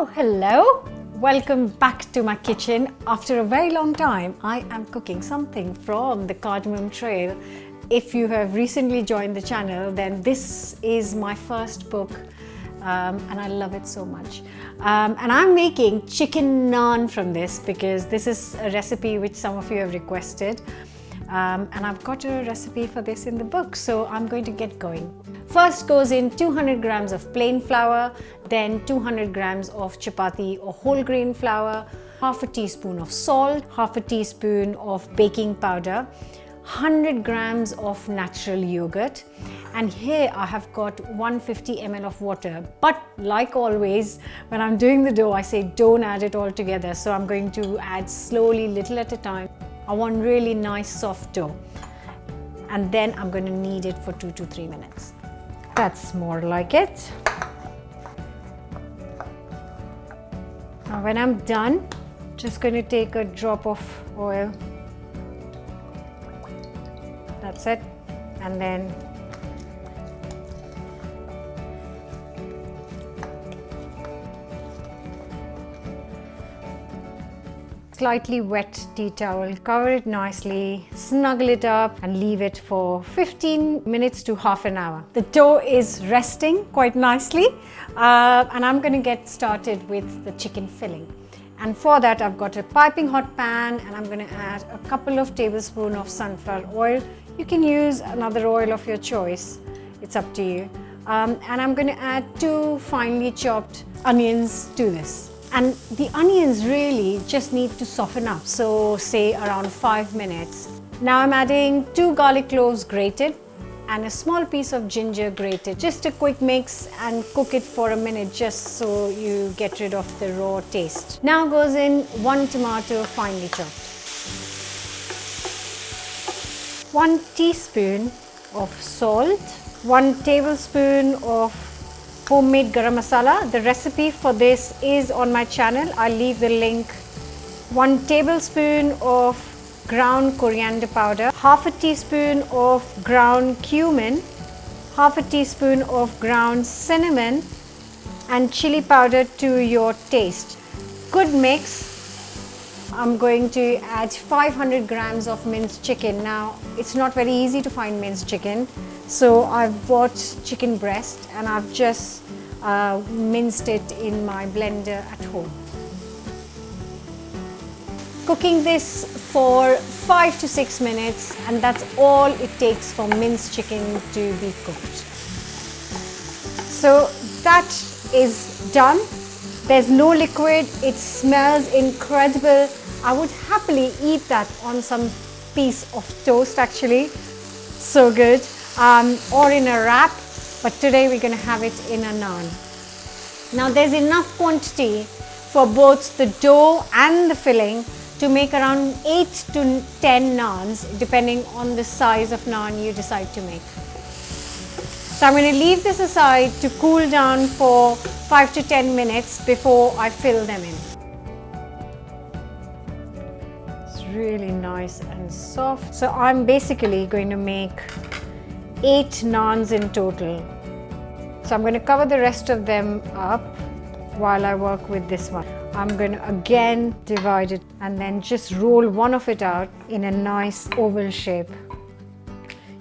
Hello! Welcome back to my kitchen. After a very long time, I am cooking something from the Cardamom Trail. If you have recently joined the channel, then this is my first book and I love it so much. And I'm making chicken naan from this because this is a recipe which some of you have requested. And I've got a recipe for this in the book, so I'm going to get going. First goes in 200 grams of plain flour, then 200 grams of chapati or whole grain flour, half a teaspoon of salt, half a teaspoon of baking powder, 100 grams of natural yogurt, and here I have got 150 ml of water. But like always, when I'm doing the dough, I say don't add it all together, so I'm going to add slowly, little at a time. I want really nice soft dough, and then I'm going to knead it for 2 to 3 minutes. That's more like it. Now when I'm done, just going to take a drop of oil. That's it. And then slightly wet tea towel, cover it nicely, snuggle it up and leave it for 15 minutes to half an hour. The dough is resting quite nicely and I'm going to get started with the chicken filling. And for that I've got a piping hot pan and I'm going to add a couple of tablespoons of sunflower oil. You can use another oil of your choice, it's up to you. And I'm going to add 2 finely chopped onions to this. And the onions really just need to soften up, so say around 5 minutes. Now I'm adding 2 garlic cloves grated and a small piece of ginger grated. Just a quick mix and cook it for a minute just so you get rid of the raw taste. Now goes in 1 tomato finely chopped, 1 teaspoon of salt, 1 tablespoon of homemade garam masala. The recipe for this is on my channel. I'll leave the link. 1 tablespoon of ground coriander powder, half a teaspoon of ground cumin, half a teaspoon of ground cinnamon, and chili powder to your taste. Good mix. I'm going to add 500 grams of minced chicken. Now it's not very easy to find minced chicken, so I've bought chicken breast and I've just minced it in my blender at home. Cooking this for 5 to 6 minutes, and that's all it takes for minced chicken to be cooked. So that is done. There's no liquid, it smells incredible. I would happily eat that on some piece of toast actually, so good, or in a wrap, but today we're going to have it in a naan. Now there's enough quantity for both the dough and the filling to make around 8 to 10 naans depending on the size of naan you decide to make. So I'm going to leave this aside to cool down for 5 to 10 minutes before I fill them in. It's really nice and soft. So I'm basically going to make 8 naans in total. So I'm going to cover the rest of them up while I work with this one. I'm going to again divide it and then just roll one of it out in a nice oval shape.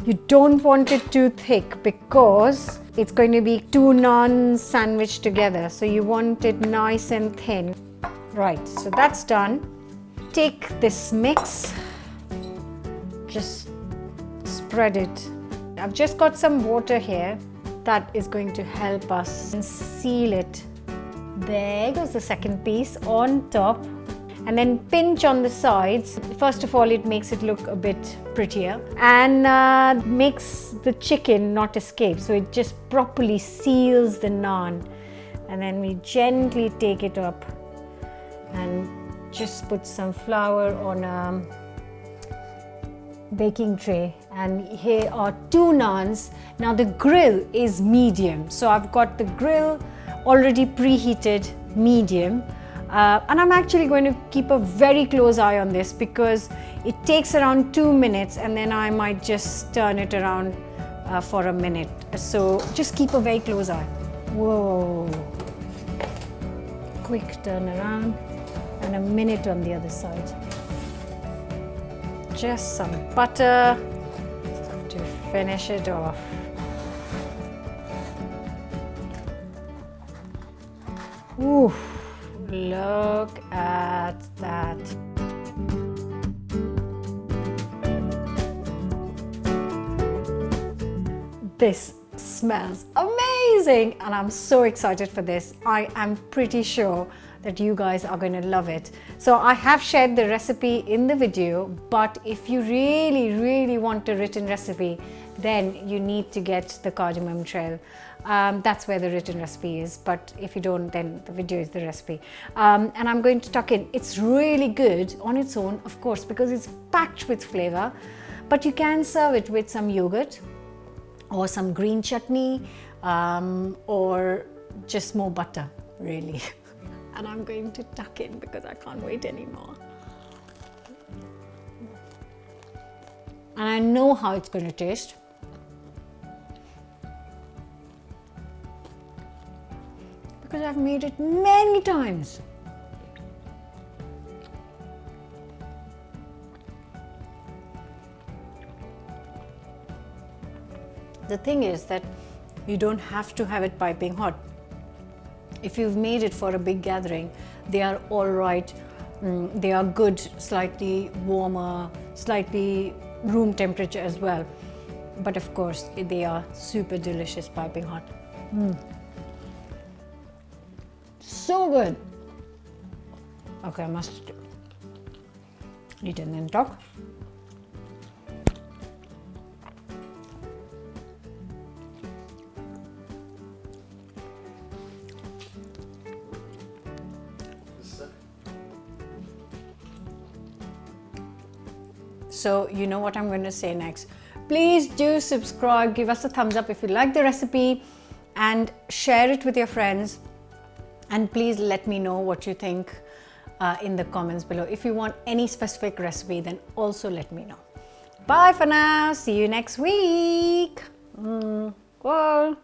You don't want it too thick because it's going to be 2 naans sandwiched together. So you want it nice and thin. Right, so that's done. Take this mix, just spread it. I've just got some water here that is going to help us seal it. There goes the second piece on top, and then pinch on the sides. First of all, it makes it look a bit prettier and makes the chicken not escape, so it just properly seals the naan. And then we gently take it up and just put some flour on a baking tray, and here are 2 naans. Now the grill is medium, so I've got the grill already preheated medium, and I'm actually going to keep a very close eye on this because it takes around 2 minutes and then I might just turn it around for a minute, so just keep a very close eye. Whoa, quick turn around and a minute on the other side. Just some butter to finish it off. Ooh, look at that. This smells amazing and I'm so excited for this. I am pretty sure that you guys are going to love it. So I have shared the recipe in the video, but if you really want a written recipe, then you need to get the Cardamom Trail. That's where the written recipe is, but if you don't, then the video is the recipe. And I'm going to tuck in. It's really good on its own, of course, because it's packed with flavor, but you can serve it with some yogurt or some green chutney, or just more butter, really. And I'm going to tuck in because I can't wait anymore. And I know how it's going to taste. Because I've made it many times. The thing is that you don't have to have it piping hot. If you've made it for a big gathering, they are all right. They are good, slightly warmer, slightly room temperature as well. But of course, they are super delicious piping hot. So good. Okay, I must eat and then talk. So you know what I'm going to say next. Please do subscribe, give us a thumbs up if you like the recipe, and share it with your friends. And please let me know what you think in the comments below. If you want any specific recipe, then also let me know. Bye for now. See you next week. Well.